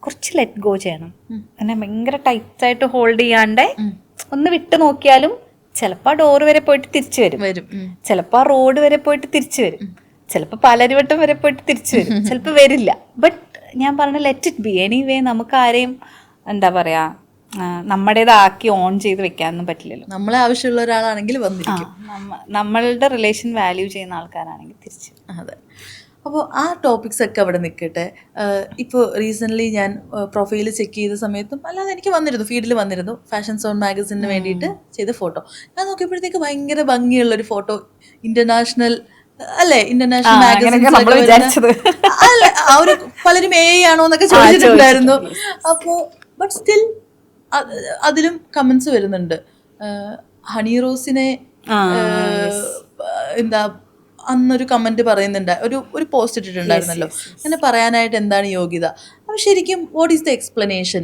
കുറച്ച് ലെറ്റ് ഗോ ചെയ്യണം. പിന്നെ ഭയങ്കര ടൈറ്റായിട്ട് ഹോൾഡ് ചെയ്യാണ്ട് ഒന്ന് വിട്ടു നോക്കിയാലും ചിലപ്പോൾ ആ ഡോറ് വരെ പോയിട്ട് തിരിച്ചു വരും, ചിലപ്പോൾ ആ റോഡ് വരെ പോയിട്ട് തിരിച്ചു വരും, ചിലപ്പോൾ പാലാരിവട്ടം വരെ പോയിട്ട് തിരിച്ചു വരും, ചിലപ്പോൾ വരില്ല. ബട്ട് ഞാൻ പറഞ്ഞ ലെറ്റ് ഇറ്റ് ബി. എനിവേ നമുക്ക് ആരെയും എന്താ പറയുക നമ്മുടേതാക്കി ഓൺ ചെയ്ത് വെക്കാനൊന്നും പറ്റില്ലല്ലോ. നമ്മളെ ആവശ്യമുള്ള ഒരാളാണെങ്കിൽ വന്നിരിക്കും, നമ്മളുടെ റിലേഷൻ വാല്യൂ ചെയ്യുന്ന ആൾക്കാരാണെങ്കിൽ തിരിച്ച്. അതെ. അപ്പോൾ ആ ടോപ്പിക്സ് ഒക്കെ അവിടെ നിൽക്കട്ടെ. ഇപ്പോൾ റീസെൻ്റ്ലി ഞാൻ പ്രൊഫൈൽ ചെക്ക് ചെയ്ത സമയത്തും അല്ലാതെ എനിക്ക് വന്നിരുന്നു, ഫീഡിൽ വന്നിരുന്നു ഫാഷൻ സോൺ മാഗസിന് വേണ്ടിയിട്ട് ചെയ്ത ഫോട്ടോ. ഞാൻ നോക്കിയപ്പോഴത്തേക്ക് ഭയങ്കര ഭംഗിയുള്ളൊരു ഫോട്ടോ, ഇന്റർനാഷണൽ അല്ലേ, ഇന്റർനാഷണൽ മാഗസിൻ അല്ല, ആ ഒരു പലരും ആണോ എന്നൊക്കെ ചോദിച്ചിട്ടുണ്ടായിരുന്നു. അപ്പോൾ ബട്ട് സ്റ്റിൽ അതിലും കമന്റ്സ് വരുന്നുണ്ട്. ഹണി റോസിനെ എന്താ അന്നൊരു കമന്റ് പറയുന്നുണ്ട്, ഒരു പോസ്റ്റ് ഇട്ടിട്ടുണ്ടായിരുന്നല്ലോ, അങ്ങനെ പറയാനായിട്ട് എന്താണ് യോഗ്യത? അപ്പം ശരിക്കും വാട്ട് ഈസ് ദ എക്സ്പ്ലനേഷൻ?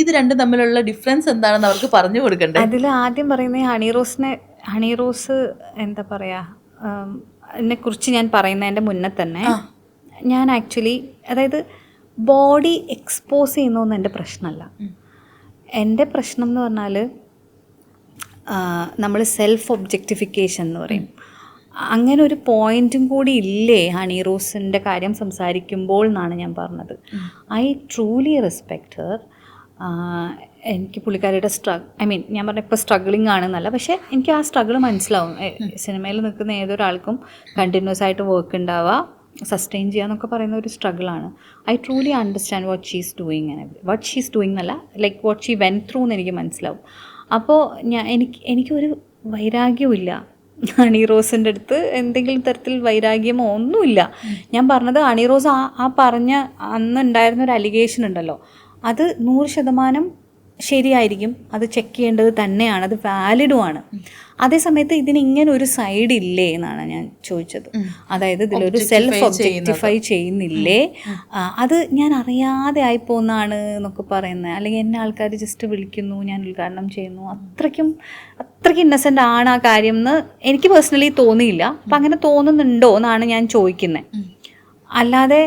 ഇത് രണ്ടും തമ്മിലുള്ള ഡിഫറൻസ് എന്താണെന്ന് അവർക്ക് പറഞ്ഞു കൊടുക്കണ്ടേ? അതിൽ ആദ്യം പറയുന്നത് ഹണി റോസ് എന്താ പറയാ എന്നെ കുറിച്ച് ഞാൻ പറയുന്നതിൻ്റെ മുന്നേ തന്നെ ഞാൻ ആക്ച്വലി അതായത് ബോഡി എക്സ്പോസ് ചെയ്യുന്നതൊന്നും എൻ്റെ പ്രശ്നമല്ല. എൻ്റെ പ്രശ്നം എന്ന് പറഞ്ഞാൽ നമ്മൾ സെൽഫ് ഒബ്ജക്റ്റിഫിക്കേഷൻ എന്ന് പറയും. അങ്ങനെ ഒരു പോയിന്റും കൂടി ഇല്ലേ ഹണി റോസിൻ്റെ കാര്യം സംസാരിക്കുമ്പോൾ എന്നാണ് ഞാൻ പറഞ്ഞത്. I truly respect Har. എനിക്ക് പുള്ളിക്കാരിയുടെ ഞാൻ പറഞ്ഞ ഇപ്പോൾ സ്ട്രഗ്ലിംഗ് ആണെന്നല്ല, പക്ഷേ എനിക്ക് ആ സ്ട്രഗിൾ മനസ്സിലാവും. സിനിമയിൽ നിൽക്കുന്ന ഏതൊരാൾക്കും കണ്ടിന്യൂസ് ആയിട്ട് വർക്ക് ഉണ്ടാവുക, സസ്റ്റെയിൻ ചെയ്യുക എന്നൊക്കെ പറയുന്ന ഒരു സ്ട്രഗിളാണ്. I truly understand what she's doing എന്നല്ല, like what she went through എന്ന് എനിക്ക് മനസ്സിലാവും. അപ്പോൾ എനിക്കൊരു വൈരാഗ്യമില്ല ഹണി റോസിൻ്റെ അടുത്ത്, എന്തെങ്കിലും തരത്തിൽ വൈരാഗ്യമോ ഒന്നുമില്ല. ഞാൻ പറഞ്ഞത് ഹണി റോസ് ആ പറഞ്ഞ അന്ന് ഉണ്ടായിരുന്ന ഒരു അലിഗേഷൻ ഉണ്ടല്ലോ, അത് 100% ശരിയായിരിക്കും, അത് ചെക്ക് ചെയ്യേണ്ടത് തന്നെയാണ്, അത് വാലിഡുമാണ്. അതേസമയത്ത് ഇതിന് ഇങ്ങനെ ഒരു സൈഡ് ഇല്ലേ എന്നാണ് ഞാൻ ചോദിച്ചത്. അതായത് ഇതിലൊരു സെൽഫ് ഒബ്ജക്റ്റിഫൈ ചെയ്യുന്നില്ലേ, അത് ഞാൻ അറിയാതെ ആയിപ്പോന്നാണ് എന്നൊക്കെ പറയുന്നത്. അല്ലെങ്കിൽ എന്നെ ആൾക്കാർ ജസ്റ്റ് വിളിക്കുന്നു, ഞാൻ ഉദ്ഘാടനം ചെയ്യുന്നു, അത്രയ്ക്ക് ഇന്നസെൻ്റ് ആണ് ആ കാര്യം എന്ന് എനിക്ക് പേഴ്സണലി തോന്നിയില്ല. അപ്പം അങ്ങനെ തോന്നുന്നുണ്ടോ എന്നാണ് ഞാൻ ചോദിക്കുന്നത്. അല്ലാതെ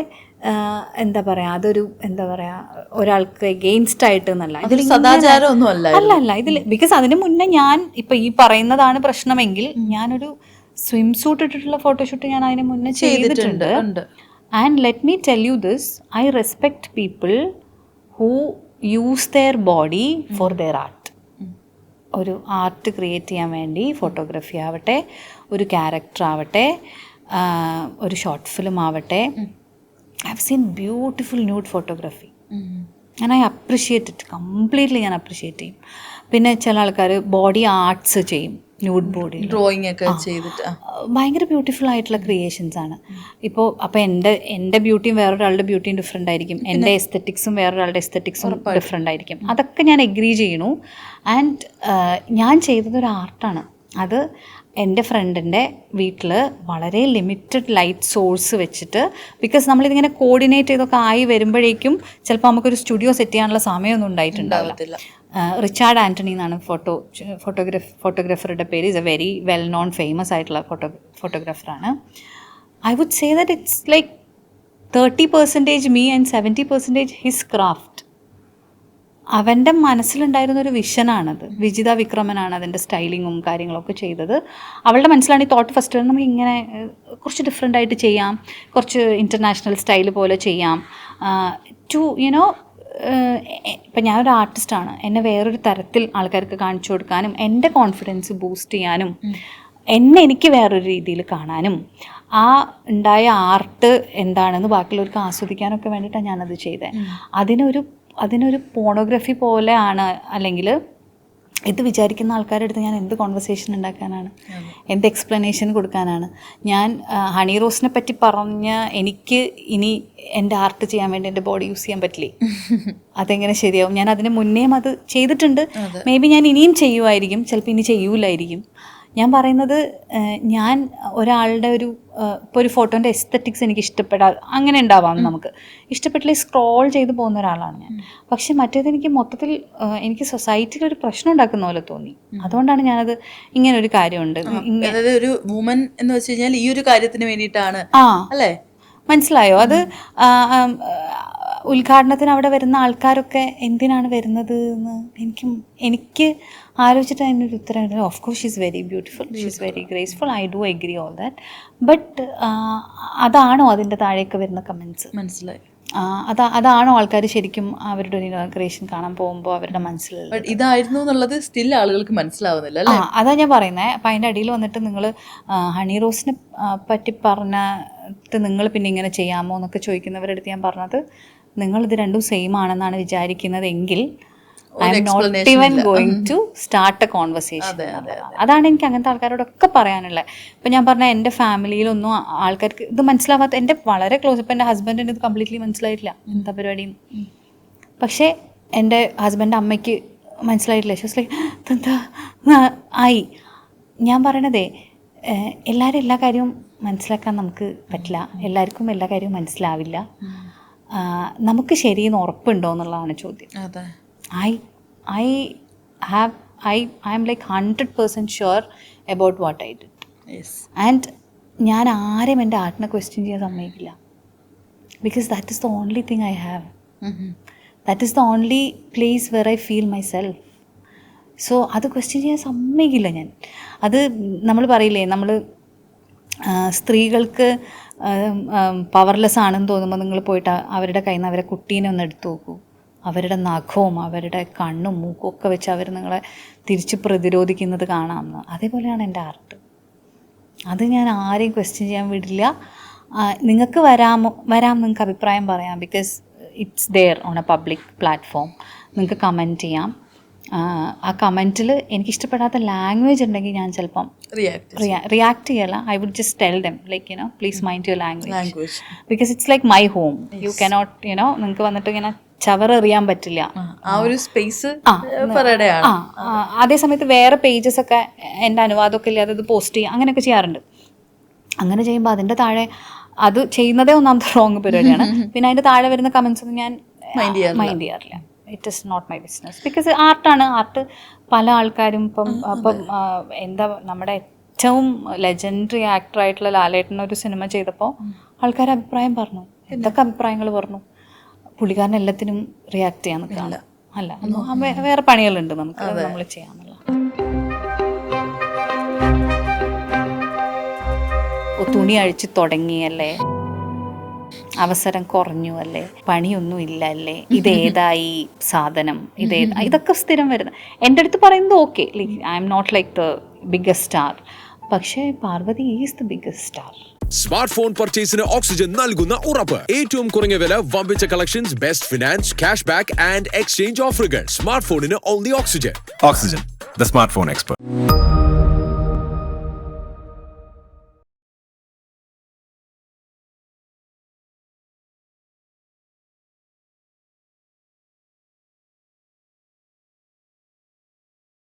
എന്താ പറയുക, അതൊരു എന്താ പറയുക ഒരാൾക്ക് എഗെയിൻസ്റ്റ് ആയിട്ട് എന്നല്ല, ഇതിൽ സദാചാരമൊന്നും അല്ല ഇതിൽ. ബിക്കോസ് അതിന് മുന്നേ ഞാൻ ഇപ്പം ഈ പറയുന്നതാണ് പ്രശ്നമെങ്കിൽ ഞാനൊരു സ്വിം സൂട്ട് ഇട്ടിട്ടുള്ള ഫോട്ടോഷൂട്ട് ഞാൻ അതിന് മുന്നേ ചെയ്തിട്ടുണ്ട്. And let me tell you this, I respect people who use there body for their art. ഒരു ആർട്ട് ക്രിയേറ്റ് ചെയ്യാൻ വേണ്ടി ഫോട്ടോഗ്രാഫി ആവട്ടെ, ഒരു ക്യാരക്ടർ ആവട്ടെ, ഒരു ഷോർട്ട് ഫിലിം ആവട്ടെ. I have seen beautiful nude photography and I appreciate it completely. ഞാൻ appreciate ചെയ്യും. പിന്നെ ചില ആൾക്കാർ ബോഡി ആർട്സ് ചെയ്യും, ന്യൂഡ് ബോഡി ഡ്രോയിങ് ഒക്കെ ചെയ്തിട്ട് ഭയങ്കര ബ്യൂട്ടിഫുൾ ആയിട്ടുള്ള ക്രിയേഷൻസ് ആണ്. ഇപ്പോൾ അപ്പോൾ എൻ്റെ ബ്യൂട്ടിയും വേറൊരാളുടെ ബ്യൂട്ടിയും ഡിഫറെൻ്റ് ആയിരിക്കും, എൻ്റെ എസ്തെറ്റിക്സും വേറൊരാളുടെ എസ്തെറ്റിക്സും ഡിഫറെൻ്റ് ആയിരിക്കും. അതൊക്കെ ഞാൻ എഗ്രി ചെയ്യണു. ആൻഡ് ഞാൻ ചെയ്തതൊരു ആർട്ടാണ്. അത് എൻ്റെ ഫ്രണ്ടിൻ്റെ വീട്ടിൽ വളരെ ലിമിറ്റഡ് ലൈറ്റ് സോഴ്സ് വെച്ചിട്ട്, ബിക്കോസ് നമ്മളിതിങ്ങനെ കോർഡിനേറ്റ് ചെയ്തൊക്കെ ആയി വരുമ്പോഴേക്കും ചിലപ്പോൾ നമുക്കൊരു സ്റ്റുഡിയോ സെറ്റ് ചെയ്യാനുള്ള സമയമൊന്നും ഉണ്ടായിട്ടുണ്ടാവില്ല. റിച്ചാർഡ് ആൻ്റണി എന്നാണ് ഫോട്ടോഗ്രാഫറുടെ പേര്. Is a very well known famous ആയിട്ടുള്ള ഫോട്ടോഗ്രാഫറാണ്. I would say that it's like 30% me and 70% his craft. അവൻ്റെ മനസ്സിലുണ്ടായിരുന്നൊരു വിഷനാണത്. വിജിത വിക്രമനാണ് അതിൻ്റെ സ്റ്റൈലിങ്ങും കാര്യങ്ങളൊക്കെ ചെയ്തത്. അവളുടെ മനസ്സിലാണ് ഈ തോട്ട് ഫസ്റ്റ് നമുക്ക് ഇങ്ങനെ കുറച്ച് ഡിഫറെൻ്റ് ആയിട്ട് ചെയ്യാം, കുറച്ച് ഇൻ്റർനാഷണൽ സ്റ്റൈൽ പോലെ ചെയ്യാം, ടു യുനോ. ഇപ്പം ഞാനൊരു ആർട്ടിസ്റ്റാണ്, എന്നെ വേറൊരു തരത്തിൽ ആൾക്കാർക്ക് കാണിച്ചു കൊടുക്കാനും എൻ്റെ കോൺഫിഡൻസ് ബൂസ്റ്റ് ചെയ്യാനും എനിക്ക് വേറൊരു രീതിയിൽ കാണാനും ആ ഉണ്ടായ ആർട്ട് എന്താണെന്ന് ബാക്കിയുള്ളവർക്ക് ആസ്വദിക്കാനൊക്കെ വേണ്ടിയിട്ടാണ് ഞാനത് ചെയ്തത്. അതിനൊരു പോണോഗ്രഫി പോലെയാണ്. അല്ലെങ്കിൽ ഇത് വിചാരിക്കുന്ന ആൾക്കാരുടെ അടുത്ത് ഞാൻ എന്ത് കോൺവെർസേഷൻ ഉണ്ടാക്കാനാണ്, എന്ത് എക്സ്പ്ലനേഷൻ കൊടുക്കാനാണ്? ഞാൻ ഹണി റോസിനെ പറ്റി പറഞ്ഞ് എനിക്ക് ഇനി എൻ്റെ ആർട്ട് ചെയ്യാൻ വേണ്ടി എൻ്റെ ബോഡി യൂസ് ചെയ്യാൻ പറ്റില്ലേ? അതെങ്ങനെ ശരിയാവും? ഞാൻ അതിന് മുന്നേയും അത് ചെയ്തിട്ടുണ്ട്. മേ ബി ഞാൻ ഇനിയും ചെയ്യുമായിരിക്കും, ചിലപ്പോൾ ഇനി ചെയ്യൂലായിരിക്കും. ഞാൻ പറയുന്നത്, ഞാൻ ഒരാളുടെ ഇപ്പോൾ ഒരു ഫോട്ടോൻ്റെ എസ്തെറ്റിക്സ് എനിക്ക് അങ്ങനെ ഉണ്ടാവാം, നമുക്ക് ഇഷ്ടപ്പെട്ടില്ലേ സ്ക്രോൾ ചെയ്ത് പോകുന്ന ഒരാളാണ് ഞാൻ. പക്ഷെ മറ്റേത് എനിക്ക് മൊത്തത്തിൽ എനിക്ക് സൊസൈറ്റിയിൽ ഒരു പ്രശ്നം ഉണ്ടാക്കുന്ന പോലെ തോന്നി. അതുകൊണ്ടാണ് ഞാനത് ഇങ്ങനൊരു കാര്യമുണ്ട്. അതായത് ഒരു വുമൻ എന്ന് വെച്ച് കഴിഞ്ഞാൽ ഈ ഒരു കാര്യത്തിന് വേണ്ടിയിട്ടാണ് അല്ലേ? മനസ്സിലായോ? അത് ഉദ്ഘാടനത്തിന് അവിടെ വരുന്ന ആൾക്കാരൊക്കെ എന്തിനാണ് വരുന്നത് എന്ന് എനിക്ക് ആലോചിച്ചിട്ട് അതിനൊരു ഉത്തരം. Of course she is very beautiful, she is very graceful, I do agree all that. But അതാണോ അതിൻ്റെ താഴേക്ക് വരുന്ന കമൻസ്? മനസ്സിലായി. അതാണോ ആൾക്കാർ ശരിക്കും അവരുടെ ഒരു ഇനോഗ്രേഷൻ കാണാൻ പോകുമ്പോൾ അവരുടെ മനസ്സിൽ ഇതായിരുന്നു എന്നുള്ളത് സ്റ്റിൽ ആളുകൾക്ക് മനസ്സിലാവുന്നില്ല അല്ലേ? അതാ ഞാൻ പറയുന്നത്. അപ്പം അതിൻ്റെ അടിയിൽ വന്നിട്ട് നിങ്ങൾ ഹണി റോസിനെ പറ്റി പറഞ്ഞിട്ട് നിങ്ങൾ പിന്നെ ഇങ്ങനെ ചെയ്യാമോ എന്നൊക്കെ ചോദിക്കുന്നവരുടെ അടുത്ത് ഞാൻ പറഞ്ഞത്, നിങ്ങളിത് രണ്ടും സെയിം ആണെന്നാണ് വിചാരിക്കുന്നതെങ്കിൽ I'm not even going to start a conversation. അതാണ് എനിക്ക് അങ്ങനത്തെ ആൾക്കാരോടൊക്കെ പറയാനുള്ളത്. ഇപ്പം ഞാൻ പറഞ്ഞ എൻ്റെ ഫാമിലിയിലൊന്നും ആൾക്കാർക്ക് ഇത് മനസ്സിലാവാത്ത, എൻ്റെ വളരെ ക്ലോസ്, ഇപ്പം എൻ്റെ ഹസ്ബൻഡിന് ഇത് കംപ്ലീറ്റ്ലി മനസ്സിലായിട്ടില്ല എന്താ പരിപാടിയും. പക്ഷേ എൻ്റെ ഹസ്ബൻഡ് അമ്മയ്ക്ക് മനസ്സിലായിട്ടില്ല. ഷീസ് ലൈക്ക് എന്താ ആയി. ഞാൻ പറയണതേ, എല്ലാവരും എല്ലാ കാര്യവും മനസ്സിലാക്കാൻ നമുക്ക് പറ്റില്ല, എല്ലാവർക്കും എല്ലാ കാര്യവും മനസ്സിലാവില്ല. നമുക്ക് ശരിയെന്ന് ഉറപ്പുണ്ടോ എന്നുള്ളതാണ് ചോദ്യം. I am like 100% sure about what I did. Yes. And ഞാൻ ആരെയും എൻ്റെ ആർട്ടിനെ ക്വസ്റ്റ്യൻ ചെയ്യാൻ സമ്മതിക്കില്ല. Because that is the only thing I have. That is the only place where I feel myself. So അത് ക്വസ്റ്റ്യൻ ചെയ്യാൻ സമ്മതിക്കില്ല ഞാൻ. അത് നമ്മൾ പറയില്ലേ, നമ്മൾ സ്ത്രീകൾക്ക് പവർലെസ് ആണെന്ന് തോന്നുമ്പോൾ നിങ്ങൾ പോയിട്ട് അവരുടെ കയ്യിൽ നിന്ന് അവരെ കുട്ടീനെ ഒന്ന് എടുത്തു നോക്കൂ. അവരുടെ നഖവും അവരുടെ കണ്ണും മൂക്കും ഒക്കെ വെച്ച് അവർ നിങ്ങളെ തിരിച്ച് പ്രതിരോധിക്കുന്നത് കാണാമെന്ന്. അതേപോലെയാണ് എൻ്റെ ആർട്ട്. അത് ഞാൻ ആരെയും ക്വസ്റ്റ്യൻ ചെയ്യാൻ വിടില്ല. നിങ്ങൾക്ക് വരാം, നിങ്ങൾക്ക് അഭിപ്രായം പറയാം. Because it's their own A public platform. നിങ്ങൾക്ക് കമൻറ്റ് ചെയ്യാം. ആ കമൻറ്റിൽ എനിക്കിഷ്ടപ്പെടാത്ത ലാംഗ്വേജ് ഉണ്ടെങ്കിൽ ഞാൻ ചിലപ്പം റിയാക്ട് ചെയ്യല്ല. I would just tell them like please mind your language. Because it's like my home. You cannot നിങ്ങൾക്ക് വന്നിട്ട് ഇങ്ങനെ ചവറെറിയാൻ പറ്റില്ല. ആ ഒരു സ്പേസ് ആ അതേ സമയത്ത് വേറെ പേജസ് ഒക്കെ എൻ്റെ അനുവാദമൊക്കെ ഇല്ലാതെ ഇത് പോസ്റ്റ് ചെയ്യുക അങ്ങനെയൊക്കെ ചെയ്യാറുണ്ട്. അങ്ങനെ ചെയ്യുമ്പോൾ അതിൻ്റെ താഴെ അത് ചെയ്യുന്നതേ ഒന്നാമത്തെ റോങ് പരിപാടിയാണ്. പിന്നെ അതിൻ്റെ താഴെ വരുന്ന കമൻസ് ഒന്നും ഞാൻ മൈൻഡ് ചെയ്യാറില്ല. It is not my business. Because art പല ആൾക്കാരും അപ്പം എന്താ നമ്മുടെ ഏറ്റവും ലെജൻഡറി ആക്ടറായിട്ടുള്ള ലാലേട്ടൻ ഒരു സിനിമ ചെയ്തപ്പോൾ ആൾക്കാർ അഭിപ്രായം പറഞ്ഞു. എന്തൊക്കെ അഭിപ്രായങ്ങൾ പറഞ്ഞു. പുള്ളിക്കാരൻ എല്ലാത്തിനും റിയാക്ട് ചെയ്യാൻ നിൽക്കില്ല. അല്ല, വേറെ പണികളുണ്ട് നമുക്ക്, നമ്മൾ ചെയ്യാന്നുള്ള. തുണി അഴിച്ച് തുടങ്ങിയല്ലേ, അവസരം കുറഞ്ഞു അല്ലേ, പണിയൊന്നും ഇല്ല അല്ലേ, ഇതേതായി സാധനം, ഇതൊക്കെ സ്ഥിരം വരുന്നത്. എൻ്റെ അടുത്ത് പറയുന്നത് okay, like I'm not like the biggest star, പക്ഷേ Parvathy is the biggest star. Smartphone പർച്ചേസിന് ഓക്സിജൻ നൽകുന്ന ഉറപ്പ്. ഏറ്റവും കുറഞ്ഞ വില, വമ്പിച്ച collections, best finance, cash back and exchange ഓഫറുകൾ. സ്മാർട്ട് ഫോണിന് only Oxygen. Oxygen, the smartphone expert.